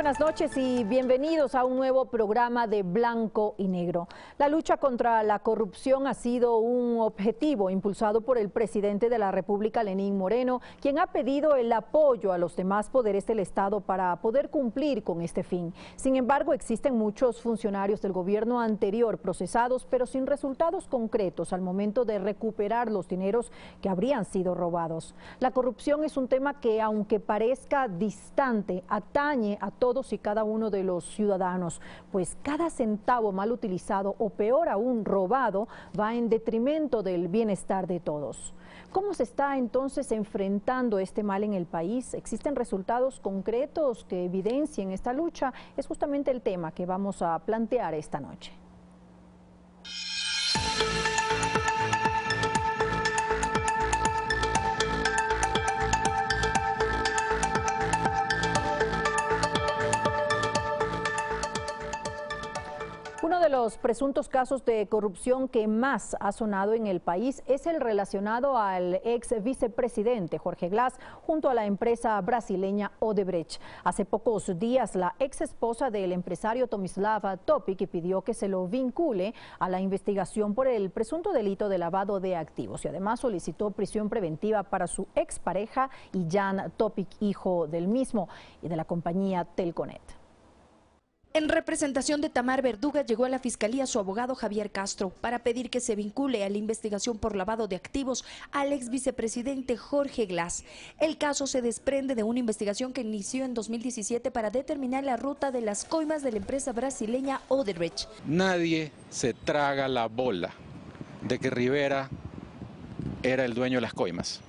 buenas noches y bienvenidos a un nuevo programa de Blanco y Negro. La lucha contra la corrupción ha sido un objetivo impulsado por el presidente de la República, Lenín Moreno, quien ha pedido el apoyo a los demás poderes del Estado para poder cumplir con este fin. Sin embargo, existen muchos funcionarios del gobierno anterior procesados, pero sin resultados concretos al momento de recuperar los dineros que habrían sido robados. La corrupción es un tema que, aunque parezca distante, atañe a todos y cada uno de los ciudadanos, pues cada centavo mal utilizado o peor aún robado va en detrimento del bienestar de todos. ¿Cómo se está entonces enfrentando este mal en el país? ¿Existen resultados concretos que evidencien esta lucha? Es justamente el tema que vamos a plantear esta noche. Uno de los presuntos casos de corrupción que más ha sonado en el país es el relacionado al ex vicepresidente Jorge Glass junto a la empresa brasileña Odebrecht. Hace pocos días la ex esposa del empresario Tomislav Topic pidió que se lo vincule a la investigación por el presunto delito de lavado de activos y además solicitó prisión preventiva para su expareja y Jan Topic, hijo del mismo y de la compañía Telconet. En representación de Tamar Verduga llegó a la Fiscalía su abogado Javier Castro para pedir que se vincule a la investigación por lavado de activos al ex vicepresidente Jorge Glass. El caso se desprende de una investigación que inició en 2017 para determinar la ruta de las coimas de la empresa brasileña Odebrecht. Nadie se traga la bola de que Rivera era el dueño de las coimas.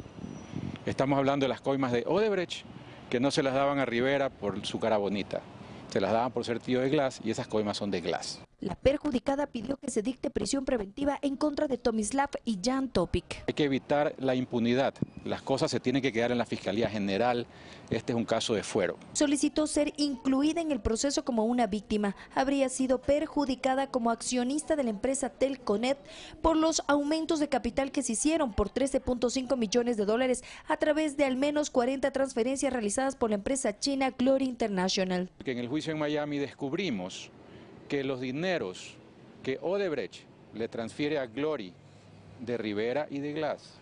Estamos hablando de las coimas de Odebrecht, que no se las daban a Rivera por su cara bonita. Se las daban por ser tío de Glass y esas coimas son de Glass. La perjudicada pidió que se dicte prisión preventiva en contra de Tomislav y Jan Topic. Hay que evitar la impunidad. Las cosas se tienen que quedar en la Fiscalía General. Este es un caso de fuero. Solicitó ser incluida en el proceso como una víctima. Habría sido perjudicada como accionista de la empresa Telconet por los aumentos de capital que se hicieron por 13.5 millones de dólares a través de al menos 40 transferencias realizadas por la empresa china Glory International. En el juicio en Miami descubrimos que los dineros que Odebrecht le transfiere a Glory de Rivera y de Glass,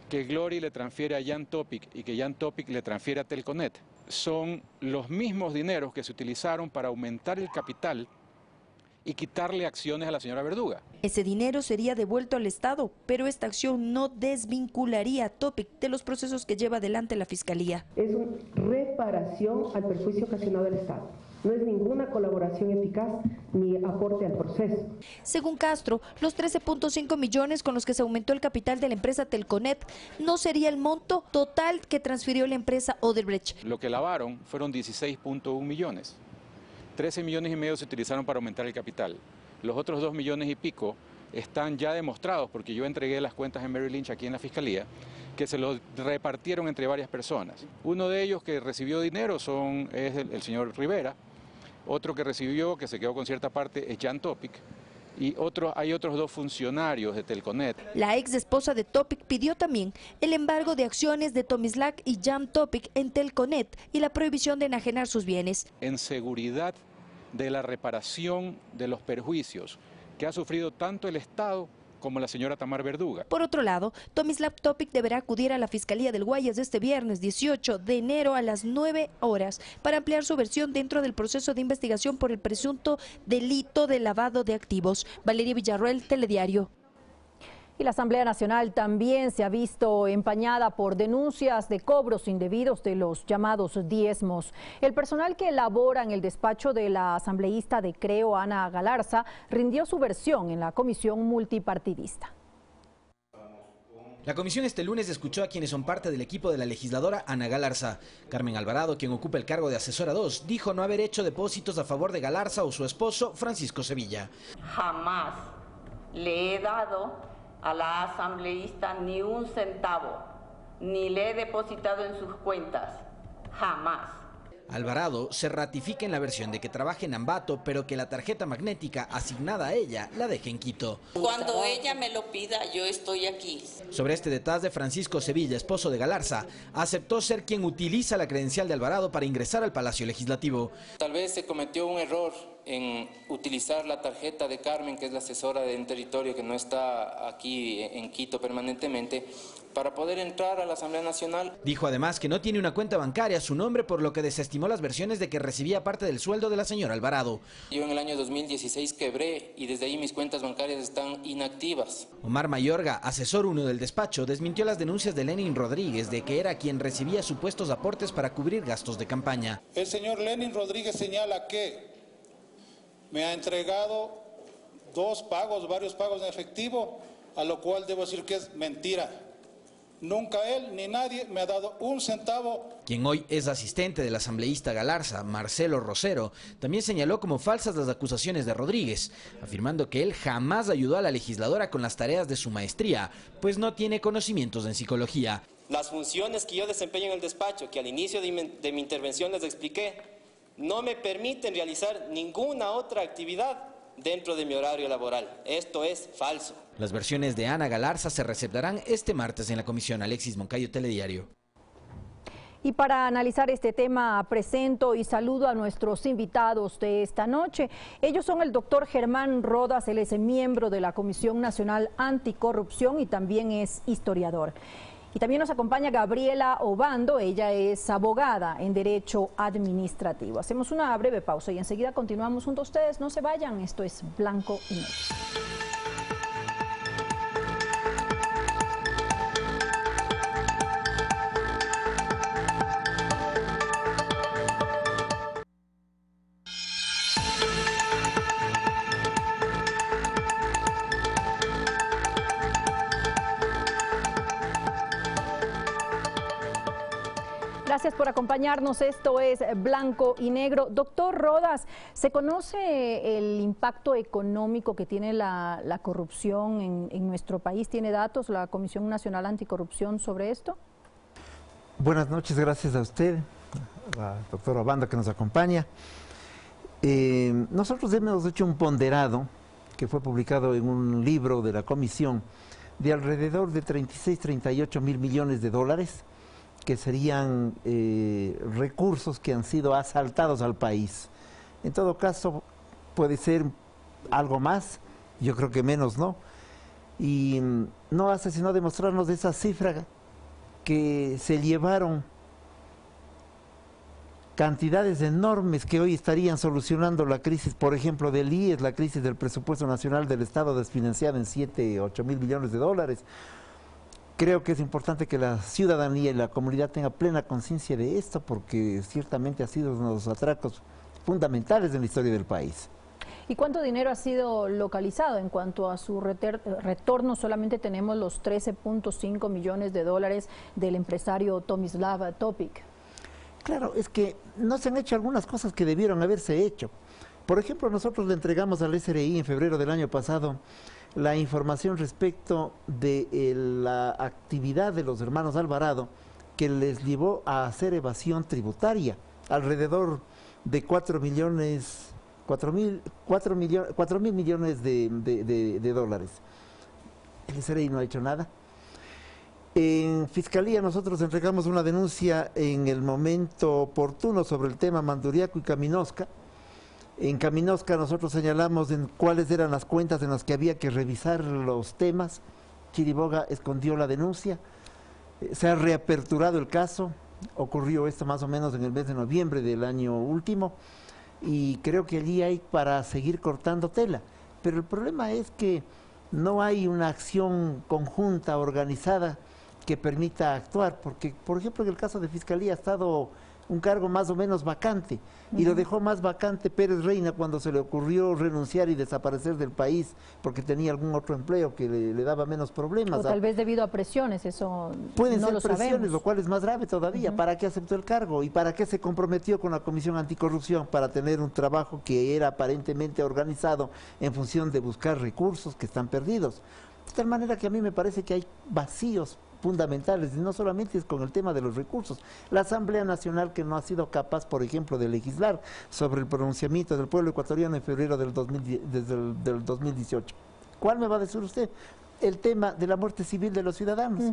que Glory le transfiere a Jan Topic y que Jan Topic le transfiere a Telconet, son los mismos dineros que se utilizaron para aumentar el capital y quitarle acciones a la señora Verduga. Ese dinero sería devuelto al Estado, pero esta acción no desvincularía a Topic de los procesos que lleva adelante la Fiscalía. Es una reparación al perjuicio ocasionado al Estado. No es ninguna colaboración eficaz ni aporte al proceso. Según Castro, los 13.5 millones con los que se aumentó el capital de la empresa Telconet no sería el monto total que transfirió la empresa Odebrecht. Lo que lavaron fueron 16.1 millones. 13 millones y medio se utilizaron para aumentar el capital. Los otros 2 millones y pico están ya demostrados, porque yo entregué las cuentas en Merrill Lynch aquí en la Fiscalía, que se lo repartieron entre varias personas. Uno de ellos que recibió dinero es el señor Rivera, otro que recibió, que se quedó con cierta parte, es Jan Topic, y hay otros 2 funcionarios de Telconet. La ex esposa de Topic pidió también el embargo de acciones de Tomislav y Jan Topic en Telconet y la prohibición de enajenar sus bienes. En seguridad de la reparación de los perjuicios que ha sufrido tanto el Estado como la señora Tamar Verduga. Por otro lado, Tomislav Topic deberá acudir a la Fiscalía del Guayas este viernes 18 de enero a las 9 horas para ampliar su versión dentro del proceso de investigación por el presunto delito de lavado de activos. Valeria Villarroel, Telediario. Y la Asamblea Nacional también se ha visto empañada por denuncias de cobros indebidos de los llamados diezmos. El personal que labora en el despacho de la asambleísta de Creo, Ana Galarza, rindió su versión en la comisión multipartidista. La comisión este lunes escuchó a quienes son parte del equipo de la legisladora Ana Galarza. Carmen Alvarado, quien ocupa el cargo de asesora 2, dijo no haber hecho depósitos a favor de Galarza o su esposo, Francisco Sevilla. Jamás le he dado a la asambleísta ni un centavo, ni le he depositado en sus cuentas, jamás. Alvarado se ratifica en la versión de que trabaja en Ambato, pero que la tarjeta magnética asignada a ella la deja en Quito. Cuando ella me lo pida, yo estoy aquí. Sobre este detalle, Francisco Sevilla, esposo de Galarza, aceptó ser quien utiliza la credencial de Alvarado para ingresar al Palacio Legislativo. Tal vez se cometió un error en utilizar la tarjeta de Carmen, que es la asesora de un territorio que no está aquí en Quito permanentemente, para poder entrar a la Asamblea Nacional. Dijo además que no tiene una cuenta bancaria a su nombre, por lo que desestimó las versiones de que recibía parte del sueldo de la señora Alvarado. Yo en el año 2016 quebré y desde ahí mis cuentas bancarias están inactivas. Omar Mayorga, asesor 1 del despacho, desmintió las denuncias de Lenin Rodríguez de que era quien recibía supuestos aportes para cubrir gastos de campaña. El señor Lenin Rodríguez señala que me ha entregado varios pagos en efectivo, a lo cual debo decir que es mentira. Nunca él ni nadie me ha dado un centavo. Quien hoy es asistente del asambleísta Galarza, Marcelo Rosero, también señaló como falsas las acusaciones de Rodríguez, afirmando que él jamás ayudó a la legisladora con las tareas de su maestría, pues no tiene conocimientos en psicología. Las funciones que yo desempeño en el despacho, que al inicio de mi intervención les expliqué, no me permiten realizar ninguna otra actividad dentro de mi horario laboral. Esto es falso. Las versiones de Ana Galarza se receptarán este martes en la comisión. Alexis Moncayo, Telediario. Y para analizar este tema presento y saludo a nuestros invitados de esta noche. Ellos son el doctor Germán Rodas, él es miembro de la Comisión Nacional Anticorrupción y también es historiador. Y también nos acompaña Gabriela Obando, ella es abogada en Derecho Administrativo. Hacemos una breve pausa y enseguida continuamos junto a ustedes. No se vayan, esto es Blanco y Negro. Gracias por acompañarnos, esto es Blanco y Negro. Doctor Rodas, ¿se conoce el impacto económico que tiene la corrupción en nuestro país? ¿Tiene datos la Comisión Nacional Anticorrupción sobre esto? Buenas noches, gracias a usted, al doctor Obando que nos acompaña. Nosotros hemos hecho un ponderado que fue publicado en un libro de la Comisión de alrededor de 38 mil millones de dólares, que serían recursos que han sido asaltados al país. En todo caso, puede ser algo más, yo creo que menos no. Y no hace sino demostrarnos esa cifra que se llevaron cantidades enormes que hoy estarían solucionando la crisis, por ejemplo, del IES, la crisis del presupuesto nacional del Estado desfinanciada en 7, 8 mil millones de dólares. Creo que es importante que la ciudadanía y la comunidad tenga plena conciencia de esto, porque ciertamente ha sido uno de los atracos fundamentales en la historia del país. ¿Y cuánto dinero ha sido localizado? En cuanto a su retorno, solamente tenemos los 13.5 millones de dólares del empresario Tomislav Topic. Claro, es que no se han hecho algunas cosas que debieron haberse hecho. Por ejemplo, nosotros le entregamos al SRI en febrero del año pasado la información respecto de la actividad de los hermanos Alvarado que les llevó a hacer evasión tributaria, alrededor de 4 mil millones de dólares. El SRI no ha hecho nada. En Fiscalía nosotros entregamos una denuncia en el momento oportuno sobre el tema Manduriaco y Caminosca. En Caminosca nosotros señalamos en cuáles eran las cuentas en las que había que revisar los temas. Chiriboga escondió la denuncia, se ha reaperturado el caso, ocurrió esto más o menos en el mes de noviembre del año último, y creo que allí hay para seguir cortando tela. Pero el problema es que no hay una acción conjunta, organizada, que permita actuar, porque, por ejemplo, en el caso de Fiscalía ha estado un cargo más o menos vacante, y lo dejó más vacante Pérez Reina cuando se le ocurrió renunciar y desaparecer del país porque tenía algún otro empleo que le daba menos problemas. O tal vez debido a presiones, eso pueden no ser lo presiones, sabemos. lo cual es más grave todavía. ¿Para qué aceptó el cargo? ¿Y para qué se comprometió con la Comisión Anticorrupción? Para tener un trabajo que era aparentemente organizado en función de buscar recursos que están perdidos. De tal manera que a mí me parece que hay vacíos fundamentales, y no solamente es con el tema de los recursos. La Asamblea Nacional, que no ha sido capaz, por ejemplo, de legislar sobre el pronunciamiento del pueblo ecuatoriano en febrero del 2018. ¿Cuál me va a decir usted? El tema de la muerte civil de los ciudadanos.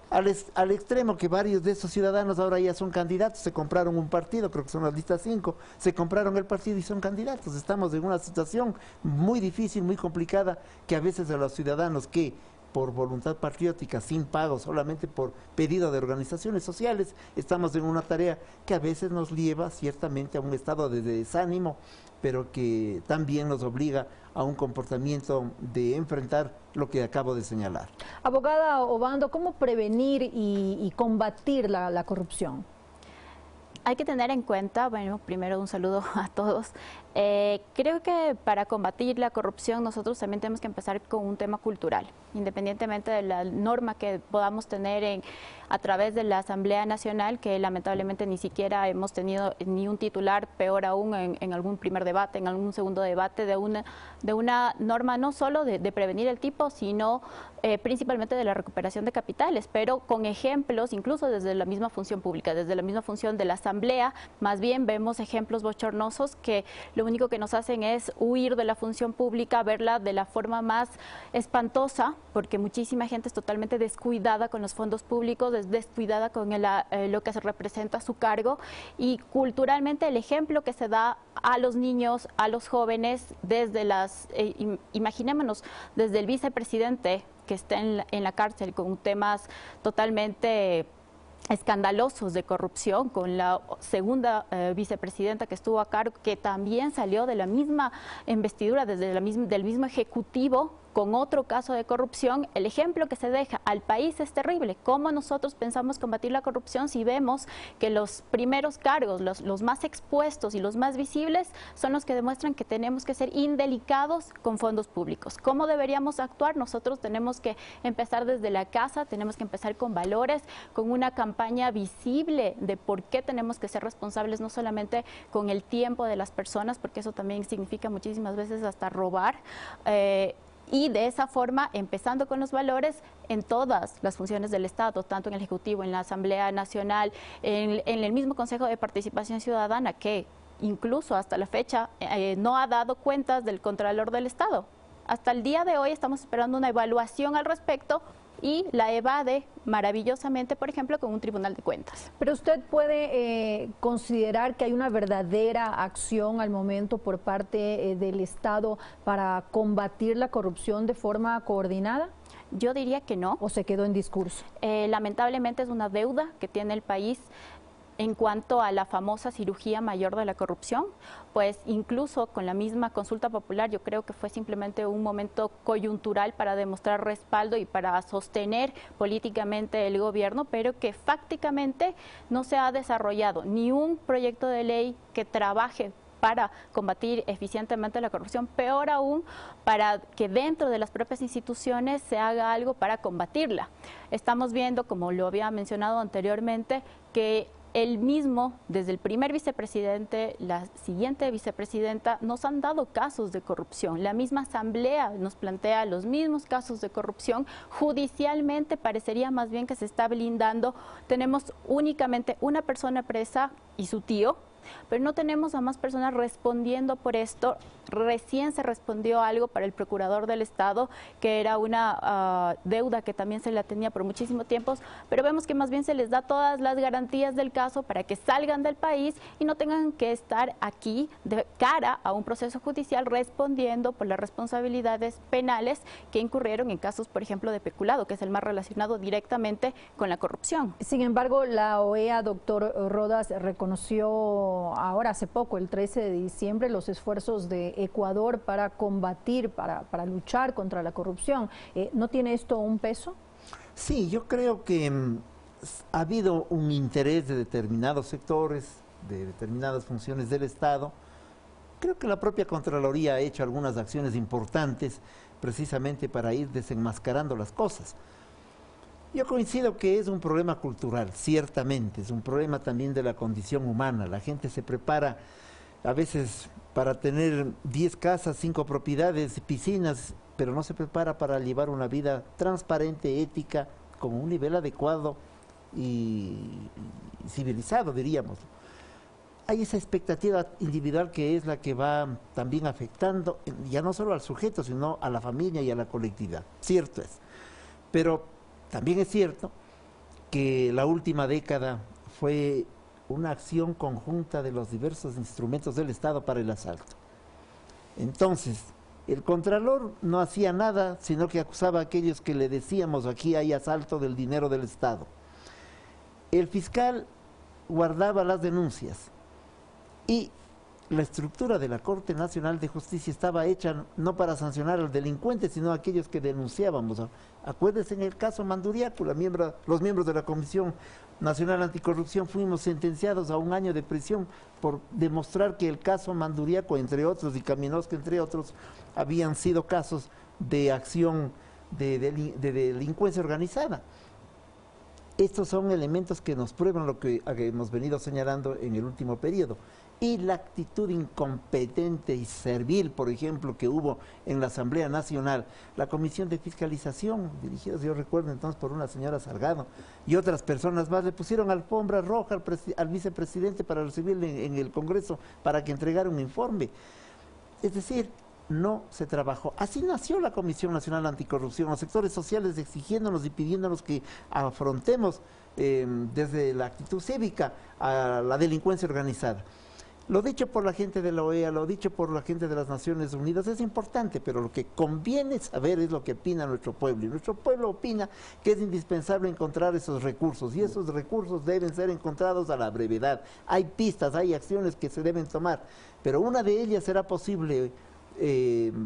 Al extremo que varios de esos ciudadanos ahora ya son candidatos, se compraron un partido, creo que son las listas 5, se compraron el partido y son candidatos. Estamos en una situación muy difícil, muy complicada, que a veces a los ciudadanos que por voluntad patriótica, sin pago, solamente por pedido de organizaciones sociales, estamos en una tarea que a veces nos lleva ciertamente a un estado de desánimo, pero que también nos obliga a un comportamiento de enfrentar lo que acabo de señalar. Abogada Obando, ¿cómo prevenir y combatir la corrupción? Hay que tener en cuenta, bueno, primero un saludo a todos. Creo que para combatir la corrupción nosotros también tenemos que empezar con un tema cultural, independientemente de la norma que podamos tener a través de la Asamblea Nacional, que lamentablemente ni siquiera hemos tenido ni un titular, peor aún en algún primer debate, en algún segundo debate, de una norma no solo de prevenir el tipo, sino principalmente de la recuperación de capitales, pero con ejemplos incluso desde la misma función pública, desde la misma función de la Asamblea. Más bien vemos ejemplos bochornosos que lo único que nos hacen es huir de la función pública, verla de la forma más espantosa, porque muchísima gente es totalmente descuidada con los fondos públicos, es descuidada con lo que se representa a su cargo, y culturalmente el ejemplo que se da a los niños, a los jóvenes, desde imaginémonos, desde el vicepresidente que está en la cárcel con temas totalmente escandalosos de corrupción, con la segunda vicepresidenta que estuvo a cargo, que también salió de la misma investidura, del mismo ejecutivo, con otro caso de corrupción. El ejemplo que se deja al país es terrible. ¿Cómo nosotros pensamos combatir la corrupción si vemos que los primeros cargos, los más expuestos y los más visibles, son los que demuestran que tenemos que ser indelicados con fondos públicos? ¿Cómo deberíamos actuar? Nosotros tenemos que empezar desde la casa, tenemos que empezar con valores, con una campaña visible de por qué tenemos que ser responsables, no solamente con el tiempo de las personas, porque eso también significa muchísimas veces hasta robar, y de esa forma, empezando con los valores en todas las funciones del Estado, tanto en el Ejecutivo, en la Asamblea Nacional, en el mismo Consejo de Participación Ciudadana, que incluso hasta la fecha no ha dado cuentas del Contralor del Estado. Hasta el día de hoy estamos esperando una evaluación al respecto y la evade maravillosamente, por ejemplo, con un Tribunal de Cuentas. Pero usted puede considerar que hay una verdadera acción al momento por parte del Estado para combatir la corrupción de forma coordinada. Yo diría que no. ¿O se quedó en discurso? Lamentablemente es una deuda que tiene el país en cuanto a la famosa cirugía mayor de la corrupción, pues incluso con la misma consulta popular yo creo que fue simplemente un momento coyuntural para demostrar respaldo y para sostener políticamente el gobierno, pero que fácticamente no se ha desarrollado ni un proyecto de ley que trabaje para combatir eficientemente la corrupción, peor aún para que dentro de las propias instituciones se haga algo para combatirla. Estamos viendo, como lo había mencionado anteriormente, que él mismo, desde el primer vicepresidente, la siguiente vicepresidenta, nos han dado casos de corrupción. La misma Asamblea nos plantea los mismos casos de corrupción. Judicialmente parecería más bien que se está blindando. Tenemos únicamente una persona presa y su tío, pero no tenemos a más personas respondiendo por esto. Recién se respondió algo para el procurador del Estado, que era una deuda que también se la tenía por muchísimo tiempo, pero vemos que más bien se les da todas las garantías del caso para que salgan del país y no tengan que estar aquí de cara a un proceso judicial respondiendo por las responsabilidades penales que incurrieron en casos, por ejemplo, de peculado, que es el más relacionado directamente con la corrupción. Sin embargo, la OEA, doctor Rodas, reconoció ahora hace poco, el 13 de diciembre, los esfuerzos de Ecuador para combatir, para luchar contra la corrupción. ¿No tiene esto un peso? Sí, yo creo que ha habido un interés de determinados sectores, de determinadas funciones del Estado. Creo que la propia Contraloría ha hecho algunas acciones importantes precisamente para ir desenmascarando las cosas. Yo coincido que es un problema cultural, ciertamente, es un problema también de la condición humana. La gente se prepara a veces para tener 10 casas, 5 propiedades, piscinas, pero no se prepara para llevar una vida transparente, ética, con un nivel adecuado y civilizado, diríamos. Hay esa expectativa individual que es la que va también afectando ya no solo al sujeto, sino a la familia y a la colectividad. Cierto es. Pero también es cierto que la última década fue una acción conjunta de los diversos instrumentos del Estado para el asalto. Entonces, el Contralor no hacía nada, sino que acusaba a aquellos que le decíamos aquí hay asalto del dinero del Estado. El fiscal guardaba las denuncias y la estructura de la Corte Nacional de Justicia estaba hecha no para sancionar al delincuente, sino a aquellos que denunciábamos. Acuérdense en el caso Manduriaco, los miembros de la Comisión Nacional Anticorrupción fuimos sentenciados a 1 año de prisión por demostrar que el caso Manduriaco, entre otros, y Caminosca, entre otros, habían sido casos de acción de delincuencia organizada. Estos son elementos que nos prueban lo que hemos venido señalando en el último periodo. Y la actitud incompetente y servil, por ejemplo, que hubo en la Asamblea Nacional, la Comisión de Fiscalización, dirigida, yo recuerdo entonces, por una señora Salgado, y otras personas más, le pusieron alfombra roja al vicepresidente para recibirle en el Congreso para que entregara un informe. Es decir, no se trabajó. Así nació la Comisión Nacional Anticorrupción, los sectores sociales exigiéndonos y pidiéndonos que afrontemos desde la actitud cívica a la delincuencia organizada. Lo dicho por la gente de la OEA, lo dicho por la gente de las Naciones Unidas es importante, pero lo que conviene saber es lo que opina nuestro pueblo. Y nuestro pueblo opina que es indispensable encontrar esos recursos, y esos recursos deben ser encontrados a la brevedad. Hay pistas, hay acciones que se deben tomar, pero una de ellas será posible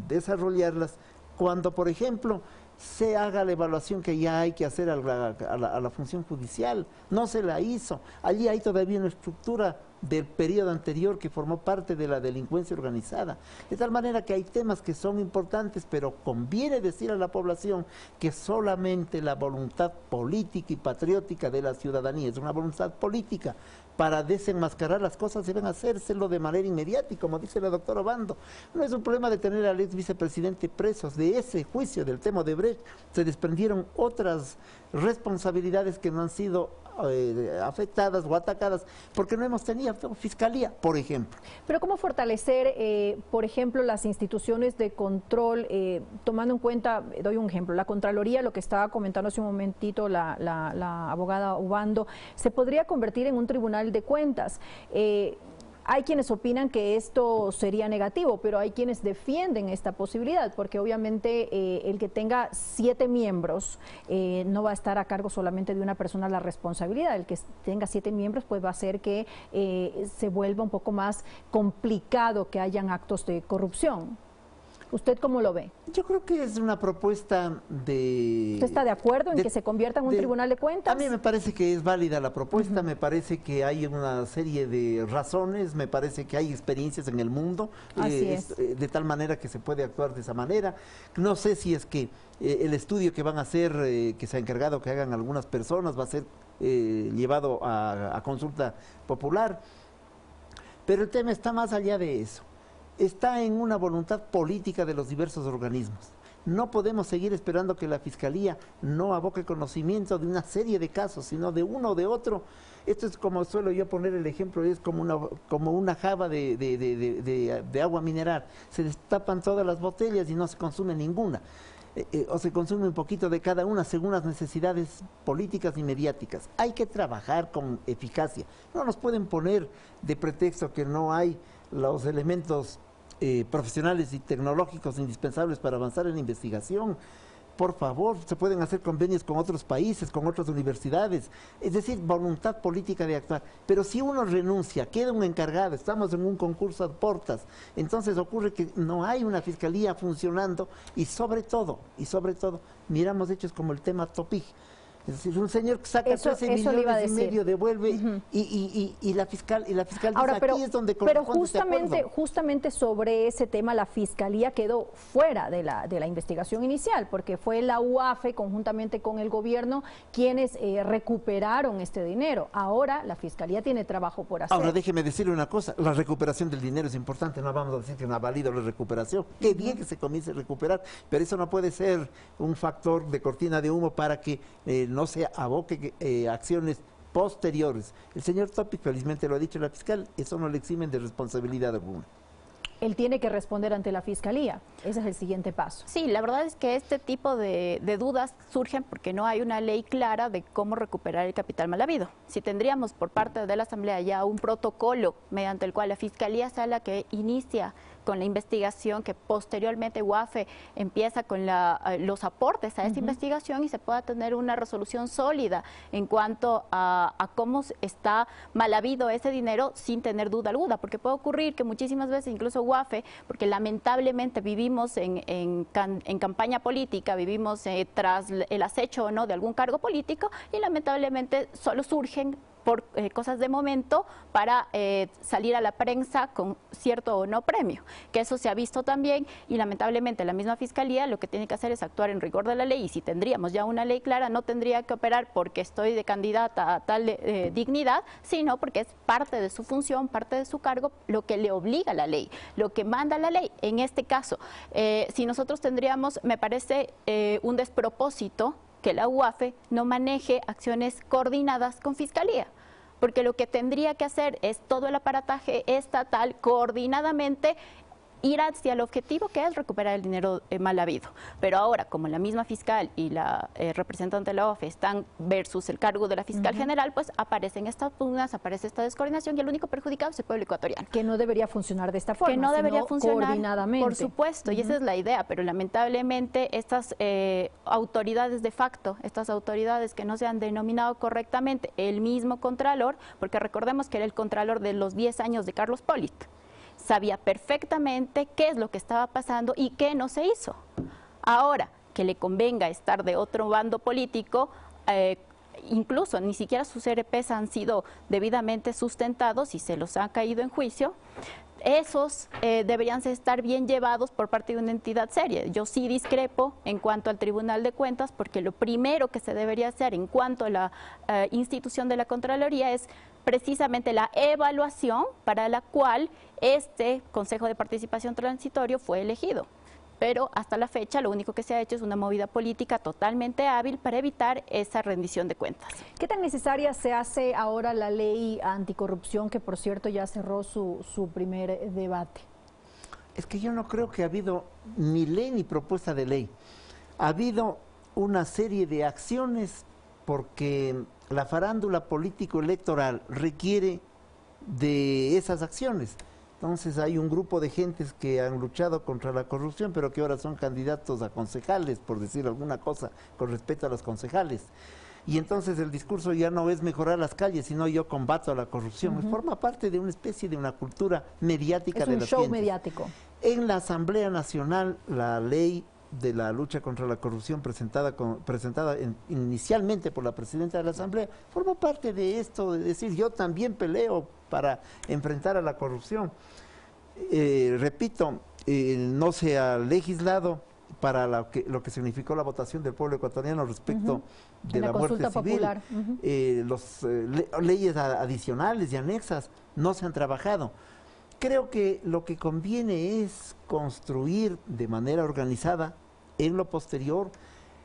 desarrollarlas cuando, por ejemplo, se haga la evaluación que ya hay que hacer a la función judicial. No se la hizo. Allí hay todavía una estructura del periodo anterior que formó parte de la delincuencia organizada. De tal manera que hay temas que son importantes, pero conviene decir a la población que solamente la voluntad política y patriótica de la ciudadanía, es una voluntad política, para desenmascarar las cosas deben hacérselo de manera inmediata, y como dice la doctora Obando, no es un problema de tener al ex vicepresidente presos. De ese juicio del tema de Brecht se desprendieron otras responsabilidades que no han sido afectadas o atacadas porque no hemos tenido fiscalía, por ejemplo. Pero ¿cómo fortalecer, por ejemplo, las instituciones de control, tomando en cuenta, doy un ejemplo, la Contraloría, lo que estaba comentando hace un momentito la abogada Obando, se podría convertir en un tribunal de cuentas? Hay quienes opinan que esto sería negativo, pero hay quienes defienden esta posibilidad, porque obviamente el que tenga 7 miembros no va a estar a cargo solamente de una persona la responsabilidad. El que tenga 7 miembros pues va a hacer que se vuelva un poco más complicado que hayan actos de corrupción. ¿Usted cómo lo ve? Yo creo que es una propuesta de... ¿Usted está de acuerdo en que se convierta en un tribunal de cuentas? A mí me parece que es válida la propuesta, me parece que hay una serie de razones, me parece que hay experiencias en el mundo, de tal manera que se puede actuar de esa manera. No sé si es que el estudio que van a hacer, que se ha encargado que hagan algunas personas, va a ser llevado a consulta popular, pero el tema está más allá de eso. Está en una voluntad política de los diversos organismos. No podemos seguir esperando que la Fiscalía no aboque conocimiento de una serie de casos, sino de uno o de otro. Esto es como suelo yo poner el ejemplo, es como una java de agua mineral. Se destapan todas las botellas y no se consume ninguna. O se consume un poquito de cada una según las necesidades políticas y mediáticas. Hay que trabajar con eficacia. No nos pueden poner de pretexto que no hay los elementos profesionales y tecnológicos indispensables para avanzar en la investigación. Por favor, se pueden hacer convenios con otros países, con otras universidades, es decir, voluntad política de actuar. Pero si uno renuncia, queda un encargado, estamos en un concurso a portas, entonces ocurre que no hay una fiscalía funcionando y sobre todo, miramos hechos como el tema Topig. Es decir, un señor que saca 13 millones y medio, devuelve, y la fiscal ahora, dice, pero, aquí es donde pero justamente sobre ese tema la Fiscalía quedó fuera de la investigación inicial, porque fue la UAFE conjuntamente con el gobierno quienes recuperaron este dinero. Ahora la Fiscalía tiene trabajo por hacer. Ahora déjeme decirle una cosa, la recuperación del dinero es importante, no vamos a decir que no ha valido la recuperación, qué bien que se comience a recuperar, pero eso no puede ser un factor de cortina de humo para que no se aboque acciones posteriores. El señor Topic, felizmente lo ha dicho la fiscal, eso no le eximen de responsabilidad alguna. Él tiene que responder ante la Fiscalía. Ese es el siguiente paso. Sí, la verdad es que este tipo de dudas surgen porque no hay una ley clara de cómo recuperar el capital mal habido. Si tendríamos por parte de la Asamblea ya un protocolo mediante el cual la Fiscalía sea la que inicia con la investigación, que posteriormente UAFE empieza con los aportes a esta investigación y se pueda tener una resolución sólida en cuanto a cómo está mal habido ese dinero sin tener duda alguna, porque puede ocurrir que muchísimas veces incluso UAFE, porque lamentablemente vivimos en campaña política, vivimos tras el acecho o no de algún cargo político y lamentablemente solo surgen por cosas de momento para salir a la prensa con cierto o no premio, que eso se ha visto también y lamentablemente la misma Fiscalía lo que tiene que hacer es actuar en rigor de la ley y si tendríamos ya una ley clara no tendría que operar porque estoy de candidata a tal dignidad, sino porque es parte de su función, parte de su cargo, lo que le obliga la ley, lo que manda la ley. En este caso, si nosotros tendríamos, me parece un despropósito que la UAFE no maneje acciones coordinadas con Fiscalía, porque lo que tendría que hacer es todo el aparataje estatal coordinadamente ir hacia el objetivo que es recuperar el dinero mal habido. Pero ahora, como la misma fiscal y la representante de la UAFE están versus el cargo de la fiscal general, pues aparecen estas pugnas, aparece esta descoordinación y el único perjudicado es el pueblo ecuatoriano. Que no debería funcionar de esta forma, que no debería funcionar coordinadamente. Por supuesto, y esa es la idea, pero lamentablemente estas autoridades de facto, estas autoridades que no se han denominado correctamente, el mismo Contralor, porque recordemos que era el Contralor de los 10 años de Carlos Pollitt, sabía perfectamente qué es lo que estaba pasando y qué no se hizo. Ahora, que le convenga estar de otro bando político, incluso ni siquiera sus ERPs han sido debidamente sustentados y se los ha caído en juicio, esos deberían estar bien llevados por parte de una entidad seria. Yo sí discrepo en cuanto al Tribunal de Cuentas, porque lo primero que se debería hacer en cuanto a la institución de la Contraloría es precisamente la evaluación para la cual este Consejo de Participación Transitorio fue elegido. Pero hasta la fecha lo único que se ha hecho es una movida política totalmente hábil para evitar esa rendición de cuentas. ¿Qué tan necesaria se hace ahora la ley anticorrupción, que por cierto ya cerró su primer debate? Es que yo no creo que ha habido ni ley ni propuesta de ley. Ha habido una serie de acciones porque la farándula político-electoral requiere de esas acciones. Entonces hay un grupo de gentes que han luchado contra la corrupción, pero que ahora son candidatos a concejales, por decir alguna cosa con respecto a los concejales. Y entonces el discurso ya no es mejorar las calles, sino yo combato a la corrupción. Forma parte de una especie de una cultura mediática de las gentes. Es un show mediático. En la Asamblea Nacional, la ley de la lucha contra la corrupción presentada inicialmente por la presidenta de la Asamblea, forma parte de esto, de decir yo también peleo para enfrentar a la corrupción. Repito, no se ha legislado para lo que significó la votación del pueblo ecuatoriano respecto de la muerte civil. Leyes adicionales y anexas no se han trabajado. Creo que lo que conviene es construir de manera organizada en lo posterior,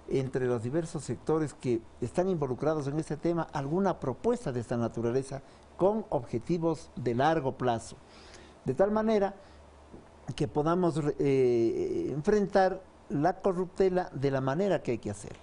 entre los diversos sectores que están involucrados en este tema, alguna propuesta de esta naturaleza con objetivos de largo plazo, de tal manera que podamos enfrentar la corruptela de la manera que hay que hacer.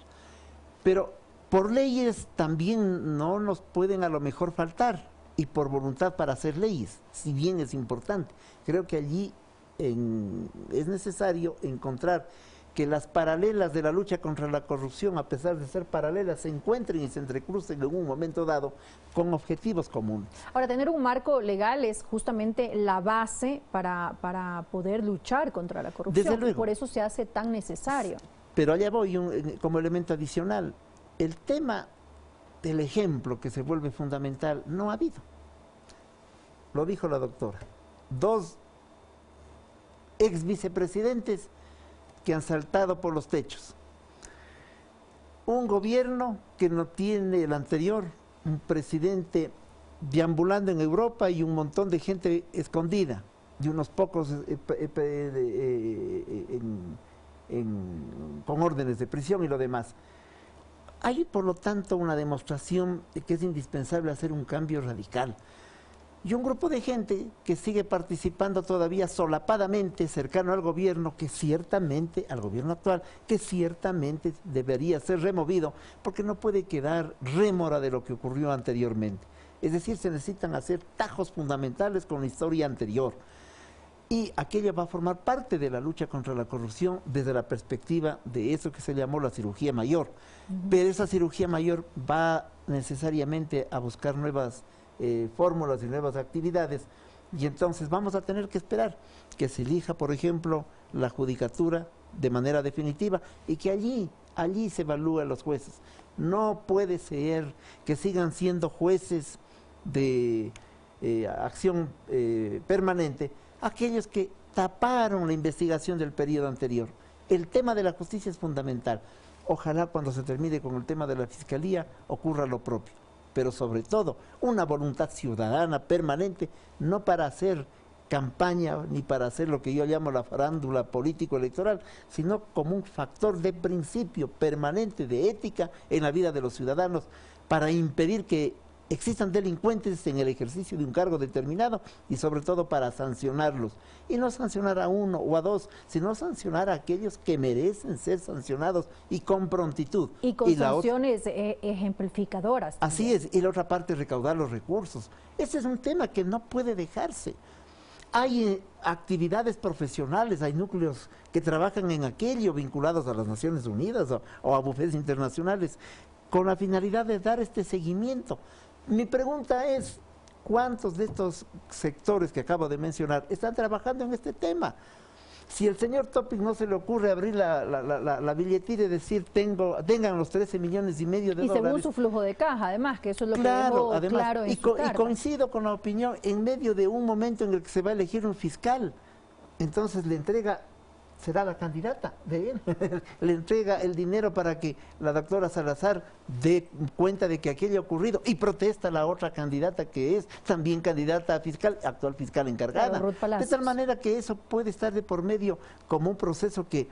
Pero por leyes también no nos pueden a lo mejor faltar, y por voluntad para hacer leyes, si bien es importante. Creo que allí es necesario encontrar que las paralelas de la lucha contra la corrupción, a pesar de ser paralelas, se encuentren y se entrecrucen en un momento dado con objetivos comunes. Ahora, tener un marco legal es justamente la base para poder luchar contra la corrupción. Desde luego. Por eso se hace tan necesario. Pero allá voy como elemento adicional. El tema del ejemplo que se vuelve fundamental no ha habido. Lo dijo la doctora. 2 ex vicepresidentes que han saltado por los techos. Un gobierno que no tiene el anterior, un presidente deambulando en Europa y un montón de gente escondida, y unos pocos con órdenes de prisión y lo demás. Hay, por lo tanto, una demostración de que es indispensable hacer un cambio radical. Y un grupo de gente que sigue participando todavía solapadamente, cercano al gobierno actual, que ciertamente debería ser removido, porque no puede quedar rémora de lo que ocurrió anteriormente. Es decir, se necesitan hacer tajos fundamentales con la historia anterior. Y aquello va a formar parte de la lucha contra la corrupción desde la perspectiva de eso que se llamó la cirugía mayor. Pero esa cirugía mayor va necesariamente a buscar nuevas fórmulas y nuevas actividades, y entonces vamos a tener que esperar que se elija, por ejemplo, la judicatura de manera definitiva y que allí se evalúen los jueces. No puede ser que sigan siendo jueces de acción permanente aquellos que taparon la investigación del periodo anterior. El tema de la justicia es fundamental. Ojalá cuando se termine con el tema de la fiscalía ocurra lo propio, pero sobre todo una voluntad ciudadana permanente, no para hacer campaña ni para hacer lo que yo llamo la farándula político-electoral, sino como un factor de principio permanente de ética en la vida de los ciudadanos, para impedir que existan delincuentes en el ejercicio de un cargo determinado y sobre todo para sancionarlos. Y no sancionar a uno o a dos, sino sancionar a aquellos que merecen ser sancionados y con prontitud. Y con sanciones ejemplificadoras. Así es, y la otra parte, recaudar los recursos. Ese es un tema que no puede dejarse. Hay actividades profesionales, hay núcleos que trabajan en aquello vinculados a las Naciones Unidas o a bufetes internacionales con la finalidad de dar este seguimiento. Mi pregunta es, ¿cuántos de estos sectores que acabo de mencionar están trabajando en este tema? Si el señor Topic no se le ocurre abrir la billetera y decir, tengan los 13,5 millones de dólares. Y según su flujo de caja, además, que eso es lo que dejó claro en su carta. Y coincido con la opinión, en medio de un momento en el que se va a elegir un fiscal, entonces le entrega, será la candidata de él, le entrega el dinero para que la doctora Salazar dé cuenta de que aquello ha ocurrido y protesta la otra candidata que es también candidata a fiscal, actual fiscal encargada. Claro, de tal manera que eso puede estar de por medio como un proceso que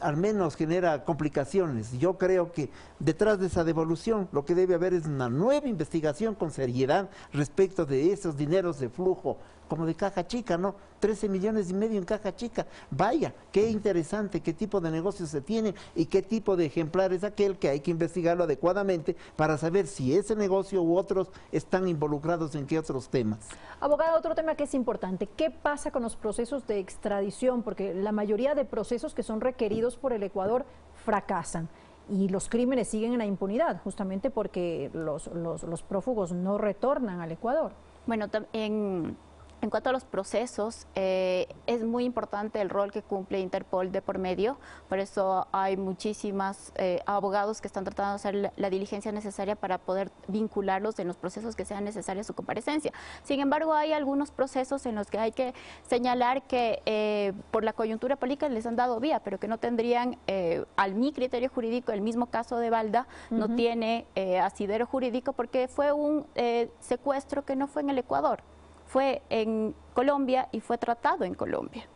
al menos genera complicaciones. Yo creo que detrás de esa devolución lo que debe haber es una nueva investigación con seriedad respecto de esos dineros de flujo, como de caja chica, ¿no? 13,5 millones en caja chica. Vaya, qué interesante, qué tipo de negocios se tiene y qué tipo de ejemplar es aquel que hay que investigarlo adecuadamente para saber si ese negocio u otros están involucrados en qué otros temas. Abogado, otro tema que es importante, ¿qué pasa con los procesos de extradición? Porque la mayoría de procesos que son requeridos por el Ecuador fracasan y los crímenes siguen en la impunidad, justamente porque los prófugos no retornan al Ecuador. Bueno, en cuanto a los procesos, es muy importante el rol que cumple Interpol de por medio, por eso hay muchísimos abogados que están tratando de hacer la diligencia necesaria para poder vincularlos en los procesos que sean necesarios a su comparecencia. Sin embargo, hay algunos procesos en los que hay que señalar que por la coyuntura política les han dado vía, pero que no tendrían, al mi criterio jurídico, el mismo caso de Balda, no tiene asidero jurídico porque fue un secuestro que no fue en el Ecuador. Fue en Colombia y fue tratado en Colombia.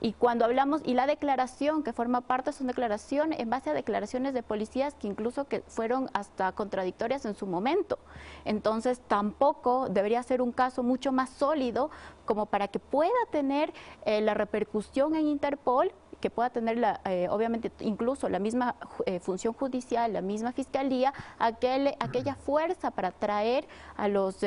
Y cuando hablamos, y la declaración que forma parte son declaraciones en base a declaraciones de policías que incluso que fueron hasta contradictorias en su momento. Entonces tampoco debería ser un caso mucho más sólido como para que pueda tener la repercusión en Interpol, que pueda tener obviamente incluso la misma función judicial, la misma fiscalía, aquella fuerza para traer a los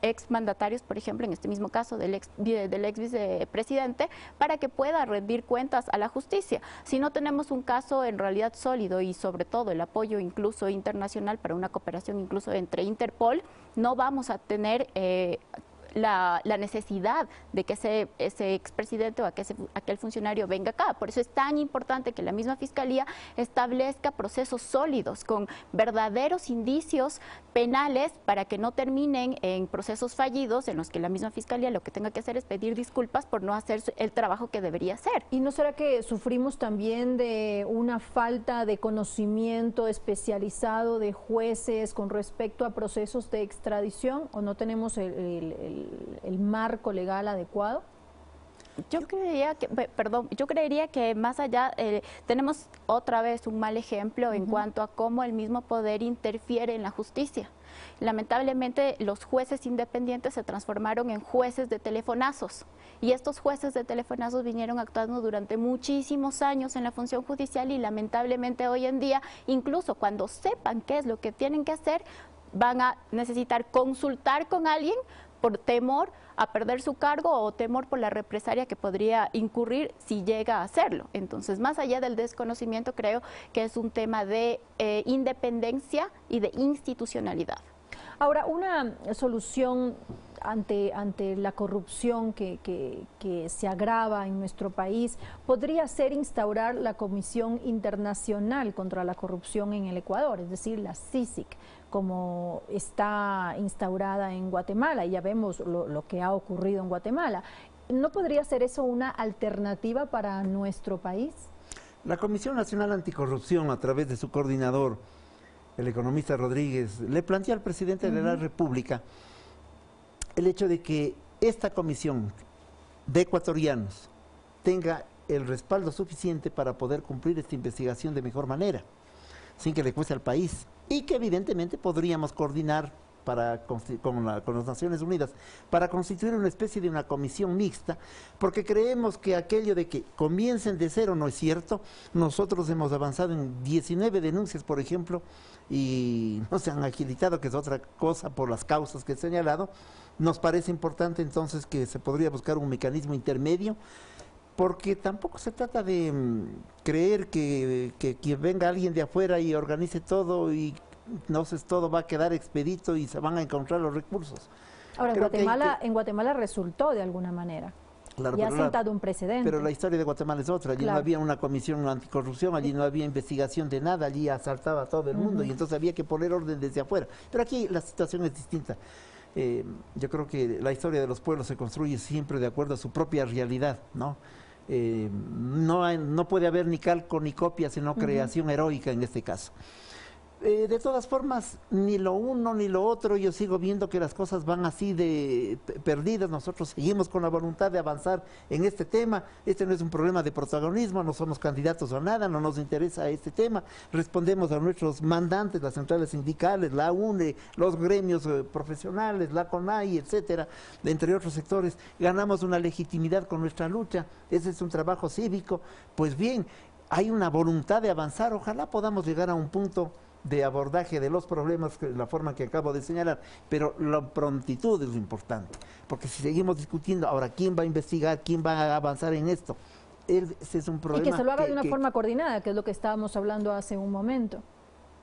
exmandatarios, por ejemplo, en este mismo caso del ex vicepresidente, para que pueda rendir cuentas a la justicia. Si no tenemos un caso en realidad sólido y sobre todo el apoyo incluso internacional para una cooperación incluso entre Interpol, no vamos a tener la necesidad de que ese expresidente o aquel funcionario venga acá. Por eso es tan importante que la misma Fiscalía establezca procesos sólidos con verdaderos indicios penales para que no terminen en procesos fallidos en los que la misma Fiscalía lo que tenga que hacer es pedir disculpas por no hacer el trabajo que debería hacer. ¿Y no será que sufrimos también de una falta de conocimiento especializado de jueces con respecto a procesos de extradición o no tenemos el marco legal adecuado? Yo creería que más allá, tenemos otra vez un mal ejemplo en cuanto a cómo el mismo poder interfiere en la justicia. Lamentablemente los jueces independientes se transformaron en jueces de telefonazos y estos jueces de telefonazos vinieron actuando durante muchísimos años en la función judicial y lamentablemente hoy en día, incluso cuando sepan qué es lo que tienen que hacer, van a necesitar consultar con alguien por temor a perder su cargo o temor por la represalia que podría incurrir si llega a hacerlo. Entonces, más allá del desconocimiento, creo que es un tema de independencia y de institucionalidad. Ahora, una solución ante la corrupción que se agrava en nuestro país podría ser instaurar la Comisión Internacional contra la Corrupción en el Ecuador, es decir, la CICIG, como está instaurada en Guatemala, y ya vemos lo que ha ocurrido en Guatemala. ¿No podría ser eso una alternativa para nuestro país? La Comisión Nacional Anticorrupción, a través de su coordinador, el economista Rodríguez, le planteó al presidente de la República el hecho de que esta comisión de ecuatorianos tenga el respaldo suficiente para poder cumplir esta investigación de mejor manera, sin que le cueste al país, y que evidentemente podríamos coordinar con las Naciones Unidas para constituir una especie de una comisión mixta, porque creemos que aquello de que comiencen de cero no es cierto. Nosotros hemos avanzado en 19 denuncias, por ejemplo, y no se han agilitado, que es otra cosa por las causas que he señalado. Nos parece importante entonces que se podría buscar un mecanismo intermedio, porque tampoco se trata de creer que venga alguien de afuera y organice todo y entonces todo va a quedar expedito y se van a encontrar los recursos. Ahora, en Guatemala resultó de alguna manera. Claro, y ha sentado un precedente. Pero la historia de Guatemala es otra. Allí no había una comisión anticorrupción, allí no había investigación de nada, allí asaltaba a todo el mundo y entonces había que poner orden desde afuera. Pero aquí la situación es distinta. Yo creo que la historia de los pueblos se construye siempre de acuerdo a su propia realidad, ¿no? No puede haber ni calco ni copia, sino creación heroica en este caso. De todas formas, ni lo uno ni lo otro, yo sigo viendo que las cosas van así de perdidas. Nosotros seguimos con la voluntad de avanzar en este tema. Este no es un problema de protagonismo, no somos candidatos a nada, no nos interesa este tema. Respondemos a nuestros mandantes, las centrales sindicales, la UNE, los gremios profesionales, la CONAI, etcétera, entre otros sectores. Ganamos una legitimidad con nuestra lucha, ese es un trabajo cívico. Pues bien, hay una voluntad de avanzar, ojalá podamos llegar a un punto de abordaje de los problemas, la forma que acabo de señalar, pero la prontitud es lo importante, porque si seguimos discutiendo, ahora, ¿quién va a investigar? ¿Quién va a avanzar en esto? Ese es un problema. Y que se lo haga de una forma coordinada, que es lo que estábamos hablando hace un momento.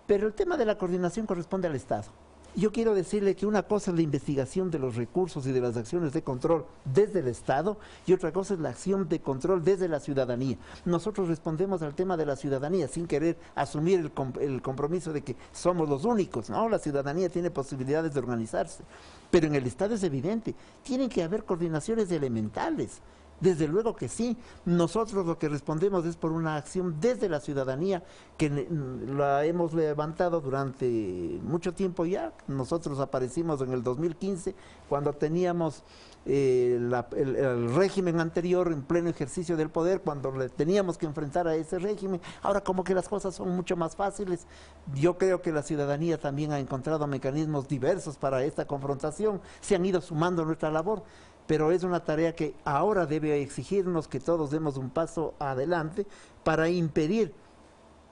Pero el tema de la coordinación corresponde al Estado. Yo quiero decirle que una cosa es la investigación de los recursos y de las acciones de control desde el Estado y otra cosa es la acción de control desde la ciudadanía. Nosotros respondemos al tema de la ciudadanía sin querer asumir el compromiso de que somos los únicos, ¿no? La ciudadanía tiene posibilidades de organizarse, pero en el Estado es evidente, tienen que haber coordinaciones elementales. Desde luego que sí, nosotros lo que respondemos es por una acción desde la ciudadanía que la hemos levantado durante mucho tiempo ya. Nosotros aparecimos en el 2015 cuando teníamos el régimen anterior en pleno ejercicio del poder, cuando le teníamos que enfrentar a ese régimen. Ahora como que las cosas son mucho más fáciles. Yo creo que la ciudadanía también ha encontrado mecanismos diversos para esta confrontación, se han ido sumando a nuestra labor. Pero es una tarea que ahora debe exigirnos que todos demos un paso adelante para impedir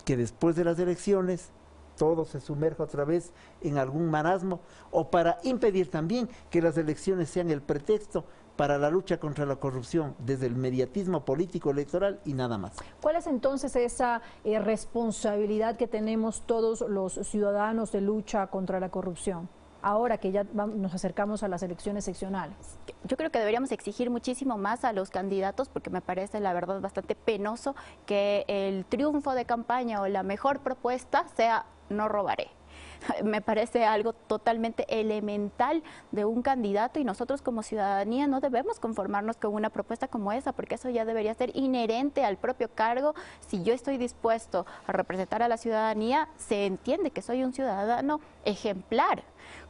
que después de las elecciones todo se sumerja otra vez en algún marasmo, o para impedir también que las elecciones sean el pretexto para la lucha contra la corrupción desde el mediatismo político electoral y nada más. ¿Cuál es entonces esa responsabilidad que tenemos todos los ciudadanos de lucha contra la corrupción? Ahora que ya nos acercamos a las elecciones seccionales. Yo creo que deberíamos exigir muchísimo más a los candidatos, porque me parece la verdad bastante penoso que el triunfo de campaña o la mejor propuesta sea no robaré. me parece algo totalmente elemental de un candidato, y nosotros como ciudadanía no debemos conformarnos con una propuesta como esa, porque eso ya debería ser inherente al propio cargo. Si yo estoy dispuesto a representar a la ciudadanía, se entiende que soy un ciudadano ejemplar.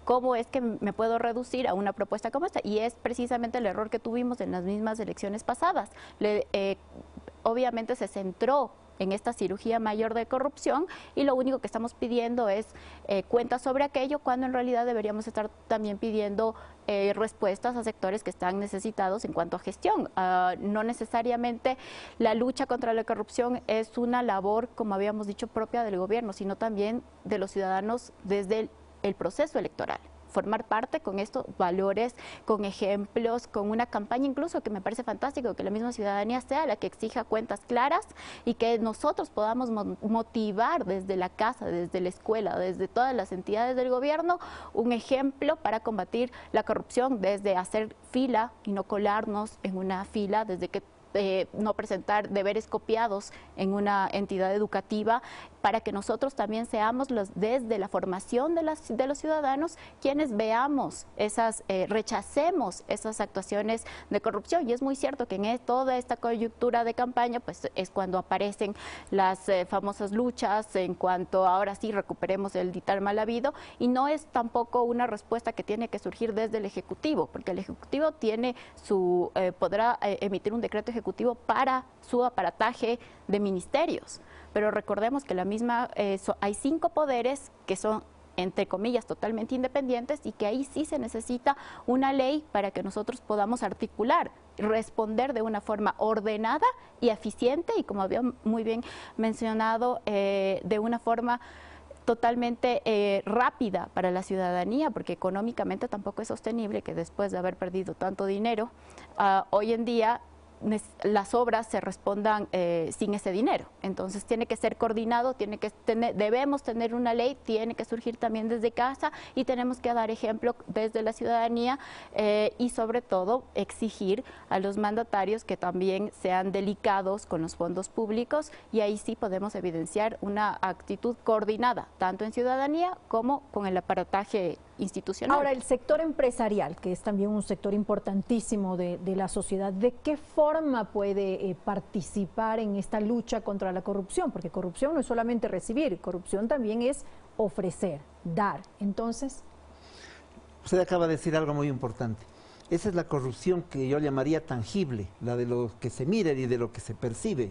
¿Cómo es que me puedo reducir a una propuesta como esta? Y es precisamente el error que tuvimos en las mismas elecciones pasadas. Obviamente se centró en esta cirugía mayor de corrupción, y lo único que estamos pidiendo es cuentas sobre aquello, cuando en realidad deberíamos estar también pidiendo respuestas a sectores que están necesitados en cuanto a gestión. No necesariamente la lucha contra la corrupción es una labor, como habíamos dicho, propia del gobierno, sino también de los ciudadanos desde el proceso electoral. Formar parte con estos valores, con ejemplos, con una campaña incluso, que me parece fantástico que la misma ciudadanía sea la que exija cuentas claras, y que nosotros podamos motivar desde la casa, desde la escuela, desde todas las entidades del gobierno, un ejemplo para combatir la corrupción, desde hacer fila y no colarnos en una fila, desde que no presentar deberes copiados en una entidad educativa, para que nosotros también seamos desde la formación de los ciudadanos quienes veamos rechacemos esas actuaciones de corrupción. Y es muy cierto que en toda esta coyuntura de campaña pues es cuando aparecen las famosas luchas en cuanto ahora sí recuperemos el ditar mal habido, y no es tampoco una respuesta que tiene que surgir desde el Ejecutivo, porque el Ejecutivo tiene podrá emitir un decreto ejecutivo para su aparataje de ministerios, pero recordemos que hay 5 poderes que son, entre comillas, totalmente independientes, y que ahí sí se necesita una ley para que nosotros podamos articular, responder de una forma ordenada y eficiente, y como había muy bien mencionado, de una forma totalmente rápida para la ciudadanía, porque económicamente tampoco es sostenible que después de haber perdido tanto dinero, hoy en día las obras se respondan sin ese dinero. Entonces tiene que ser coordinado, debemos tener una ley, tiene que surgir también desde casa, y tenemos que dar ejemplo desde la ciudadanía, y sobre todo exigir a los mandatarios que también sean delicados con los fondos públicos, y ahí sí podemos evidenciar una actitud coordinada, tanto en ciudadanía como con el aparataje institucional. Ahora, el sector empresarial, que es también un sector importantísimo de la sociedad, ¿de qué forma puede participar en esta lucha contra la corrupción? Porque corrupción no es solamente recibir, corrupción también es ofrecer, dar. Entonces, usted acaba de decir algo muy importante. Esa es la corrupción que yo llamaría tangible, la de lo que se mira y de lo que se percibe,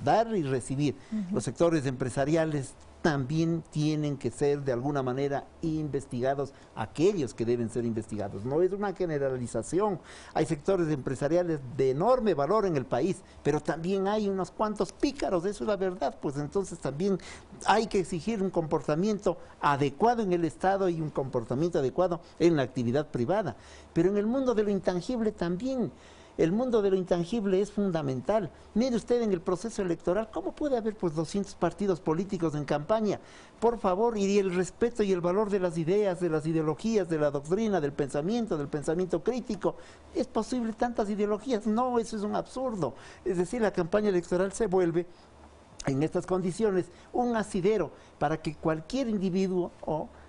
dar y recibir. Los sectores empresariales también tienen que ser de alguna manera investigados, aquellos que deben ser investigados. No es una generalización. Hay sectores empresariales de enorme valor en el país, pero también hay unos cuantos pícaros, eso es la verdad. Pues entonces también hay que exigir un comportamiento adecuado en el Estado y un comportamiento adecuado en la actividad privada. Pero en el mundo de lo intangible también. El mundo de lo intangible es fundamental. Mire usted en el proceso electoral, ¿cómo puede haber pues 200 partidos políticos en campaña? Por favor, y el respeto y el valor de las ideas, de las ideologías, de la doctrina, del pensamiento crítico. ¿Es posible tantas ideologías? No, eso es un absurdo. Es decir, la campaña electoral se vuelve, en estas condiciones, un asidero para que cualquier individuo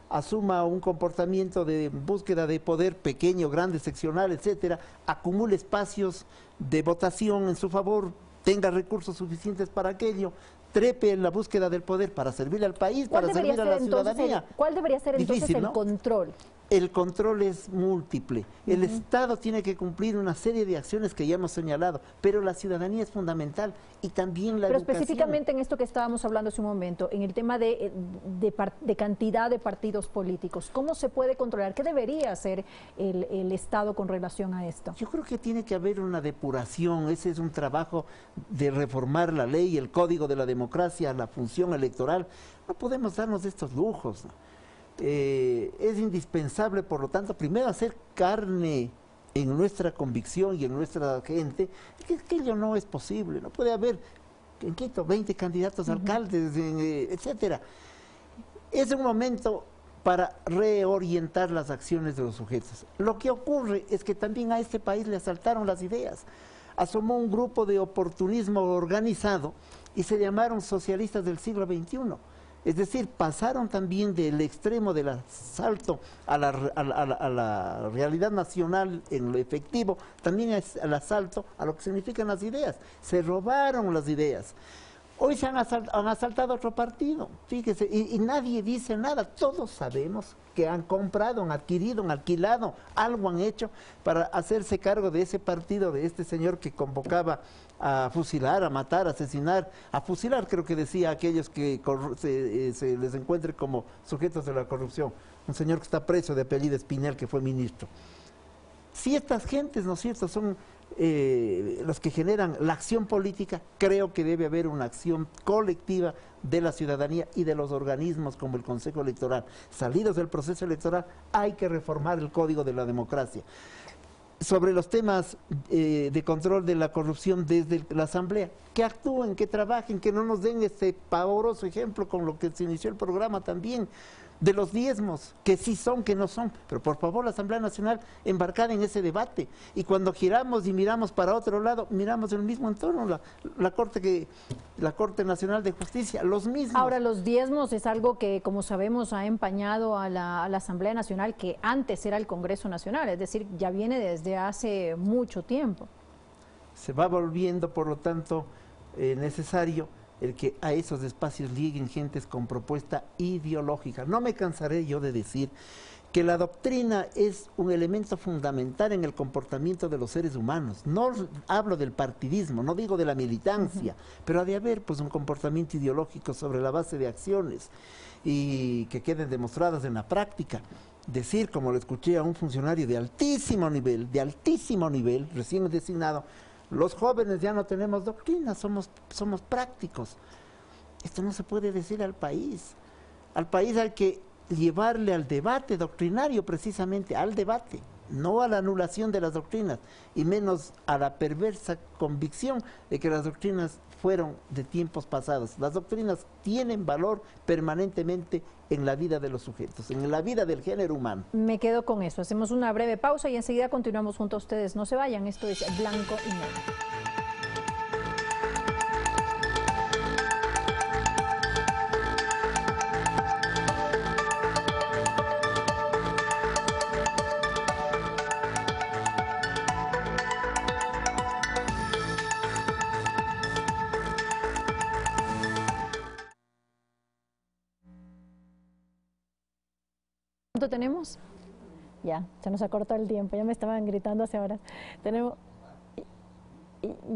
asuma un comportamiento de búsqueda de poder pequeño, grande, seccional, etcétera, acumule espacios de votación en su favor, tenga recursos suficientes para aquello, trepe en la búsqueda del poder para servirle al país, para servir a la ciudadanía. ¿Cuál debería ser entonces Difícil, el ¿no? control? El control es múltiple. El Estado tiene que cumplir una serie de acciones que ya hemos señalado, pero la ciudadanía es fundamental y también la educación. Pero específicamente en esto que estábamos hablando hace un momento, en el tema de cantidad de partidos políticos, ¿cómo se puede controlar? ¿Qué debería hacer el Estado con relación a esto? Yo creo que tiene que haber una depuración. Ese es un trabajo de reformar la ley, el código de la democracia, la función electoral. No podemos darnos estos lujos, ¿no? Es indispensable, por lo tanto, primero hacer carne en nuestra convicción y en nuestra gente, que aquello no es posible. No puede haber en Quito 20 candidatos a alcaldes, etcétera. Es un momento para reorientar las acciones de los sujetos. Lo que ocurre es que también a este país le asaltaron las ideas. Asomó un grupo de oportunismo organizado y se llamaron socialistas del siglo XXI. Es decir, pasaron también del extremo del asalto a la realidad nacional en lo efectivo, también al asalto a lo que significan las ideas. Se robaron las ideas. Hoy han asaltado otro partido, fíjese, y nadie dice nada. Todos sabemos que han comprado, han adquirido, han alquilado, algo han hecho para hacerse cargo de ese partido, de este señor que convocaba a fusilar, a matar, a asesinar, a fusilar, creo que decía, a aquellos que se les encuentre como sujetos de la corrupción. Un señor que está preso de apellido Espinel, que fue ministro. Si estas gentes, ¿no es cierto?, son los que generan la acción política, creo que debe haber una acción colectiva de la ciudadanía y de los organismos como el Consejo Electoral. Salidos del proceso electoral, hay que reformar el Código de la Democracia. Sobre los temas de control de la corrupción desde la Asamblea, que actúen, que trabajen, que no nos den este pavoroso ejemplo con lo que se inició el programa también, de los diezmos, que sí son, que no son, pero por favor la Asamblea Nacional embarcada en ese debate, y cuando giramos y miramos para otro lado, miramos en el mismo entorno, la Corte Nacional de Justicia, los mismos. Ahora, los diezmos es algo que, como sabemos, ha empañado a la Asamblea Nacional, que antes era el Congreso Nacional, es decir, ya viene desde hace mucho tiempo. Se va volviendo, por lo tanto, necesario el que a esos espacios lleguen gentes con propuesta ideológica. No me cansaré yo de decir que la doctrina es un elemento fundamental en el comportamiento de los seres humanos. No hablo del partidismo, no digo de la militancia, pero ha de haber pues un comportamiento ideológico sobre la base de acciones y que queden demostradas en la práctica. Decir, como lo escuché a un funcionario de altísimo nivel, recién designado, los jóvenes ya no tenemos doctrina, somos prácticos. Esto no se puede decir al país. Al país hay que llevarle al debate doctrinario, precisamente al debate, no a la anulación de las doctrinas, y menos a la perversa convicción de que las doctrinas fueron de tiempos pasados. Las doctrinas tienen valor permanentemente en la vida de los sujetos, en la vida del género humano. Me quedo con eso. Hacemos una breve pausa y enseguida continuamos junto a ustedes. No se vayan, esto es Blanco y Negro. ¿Cuánto tenemos? Ya, se nos ha cortado el tiempo, ya me estaban gritando hace horas. Tenemos,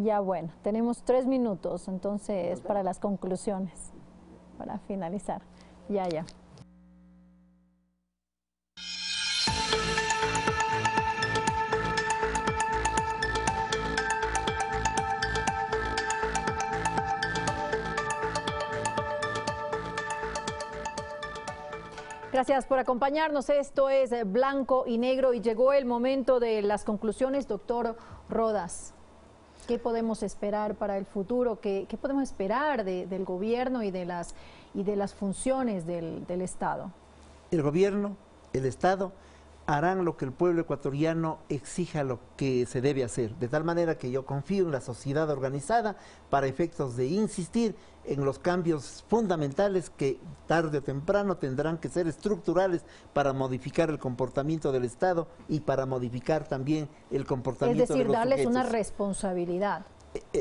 ya bueno, tenemos 3 minutos, entonces para las conclusiones, para finalizar. Ya. Gracias por acompañarnos. Esto es Blanco y Negro y llegó el momento de las conclusiones. Doctor Rodas, ¿qué podemos esperar para el futuro? ¿Qué podemos esperar del gobierno y de las funciones del Estado? El gobierno, el Estado, harán lo que el pueblo ecuatoriano exija lo que se debe hacer, de tal manera que yo confío en la sociedad organizada para efectos de insistir en los cambios fundamentales que tarde o temprano tendrán que ser estructurales para modificar el comportamiento del Estado y para modificar también el comportamiento de los sujetos. Es decir, darles una responsabilidad.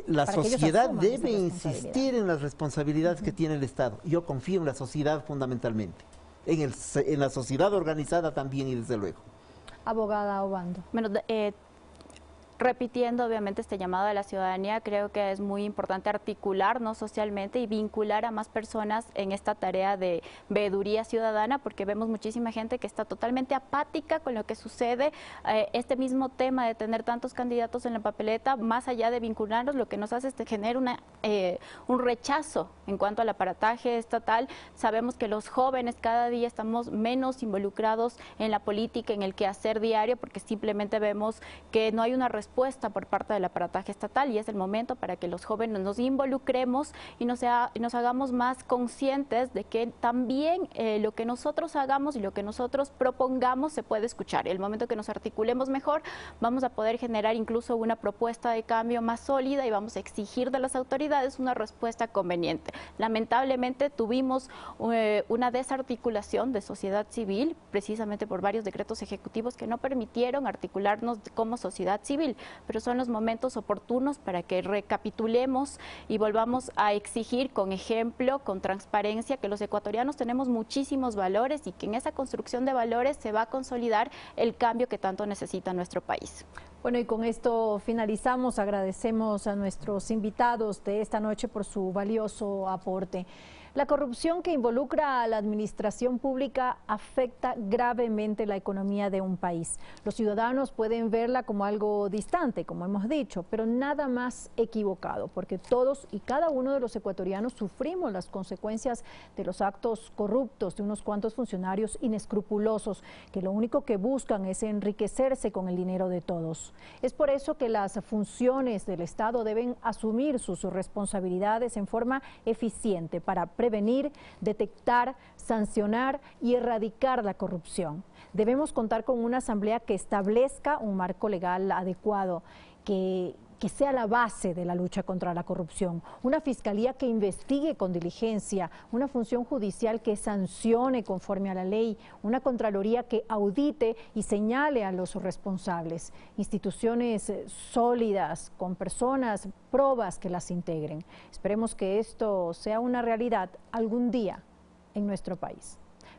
La sociedad debe insistir en las responsabilidades que tiene el Estado. Yo confío en la sociedad fundamentalmente. En la sociedad organizada también y desde luego. Abogada Obando. Bueno, repitiendo obviamente este llamado de la ciudadanía, creo que es muy importante articularnos socialmente y vincular a más personas en esta tarea de veeduría ciudadana, porque vemos muchísima gente que está totalmente apática con lo que sucede. Este mismo tema de tener tantos candidatos en la papeleta, más allá de vincularnos, lo que nos hace es generar un rechazo en cuanto al aparataje estatal. Sabemos que los jóvenes cada día estamos menos involucrados en la política, en el quehacer diario, porque simplemente vemos que no hay una responsabilidad respuesta por parte del aparataje estatal y es el momento para que los jóvenes nos involucremos y nos hagamos más conscientes de que también lo que nosotros hagamos y lo que nosotros propongamos se puede escuchar. El momento que nos articulemos mejor, vamos a poder generar incluso una propuesta de cambio más sólida y vamos a exigir de las autoridades una respuesta conveniente. Lamentablemente tuvimos una desarticulación de sociedad civil, precisamente por varios decretos ejecutivos que no permitieron articularnos como sociedad civil, pero son los momentos oportunos para que recapitulemos y volvamos a exigir con ejemplo, con transparencia, que los ecuatorianos tenemos muchísimos valores y que en esa construcción de valores se va a consolidar el cambio que tanto necesita nuestro país. Bueno, y con esto finalizamos. Agradecemos a nuestros invitados de esta noche por su valioso aporte. La corrupción que involucra a la administración pública afecta gravemente la economía de un país. Los ciudadanos pueden verla como algo distante, como hemos dicho, pero nada más equivocado, porque todos y cada uno de los ecuatorianos sufrimos las consecuencias de los actos corruptos de unos cuantos funcionarios inescrupulosos, que lo único que buscan es enriquecerse con el dinero de todos. Es por eso que las funciones del Estado deben asumir sus responsabilidades en forma eficiente para prevenir, detectar, sancionar y erradicar la corrupción. Debemos contar con una asamblea que establezca un marco legal adecuado, que sea la base de la lucha contra la corrupción, una fiscalía que investigue con diligencia, una función judicial que sancione conforme a la ley, una contraloría que audite y señale a los responsables, instituciones sólidas, con personas, probas que las integren. Esperemos que esto sea una realidad algún día en nuestro país.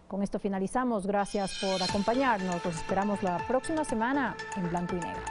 Con esto finalizamos. Gracias por acompañarnos. Los esperamos la próxima semana en Blanco y Negro.